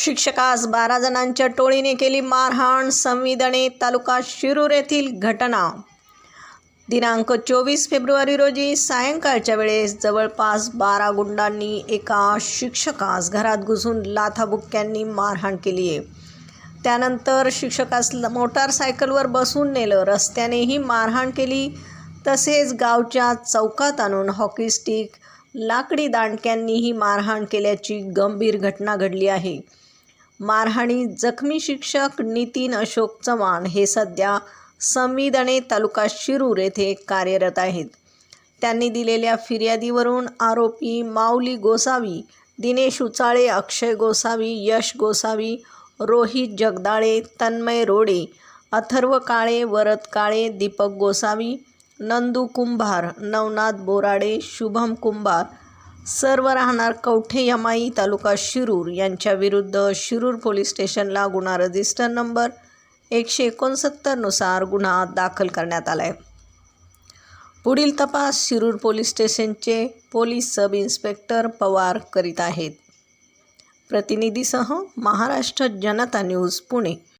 शिक्षकास 12 जणांच्या टोळीने केली मारहाण. संविदणे तालुका शिरूर येथील घटना. दिनांक 24 फेब्रुवारी रोजी सायंकाळच्या वेळेस जवळपास 12 गुंडांनी एका शिक्षकास घरात घुसून लाथाबुक्क्यांनी मारहाण केली आहे. त्यानंतर शिक्षकास मोटारसायकलवर बसून नेलं, रस्त्यानेही मारहाण केली. तसेच गावच्या चौकात आणून हॉकी स्टिक, लाकडी दांडक्यांनीही मारहाण केल्याची गंभीर घटना घडली आहे. मारहाणीत जखमी शिक्षक नितीन अशोक चव्हाण हे सध्या संविदणे तालुका शिरूर येथे कार्यरत आहेत. त्यांनी दिलेल्या फिर्यादीवरून आरोपी माऊली गोसावी, दिनेश उचाळे, अक्षय गोसावी, यश गोसावी, रोहित जगदाळे, तन्मय रोडे, अथर्व काळे, वरद काळे, दीपक गोसावी, नंदू कुंभार, नवनाथ बोराडे, शुभम कुंभार सर्व राहणार कवठे यमाई तालुका शिरूर यांच्या विरुद्ध शिरूर पोलीस स्टेशनला गुन्हा रजिस्टर नंबर 169 नुसार गुन्हा दाखल करण्यात आला आहे. पुढील तपास शिरूर पोलीस स्टेशनचे पोलीस सब इन्स्पेक्टर पवार करीत आहेत. प्रतिनिधीसह महाराष्ट्र जनता न्यूज पुणे.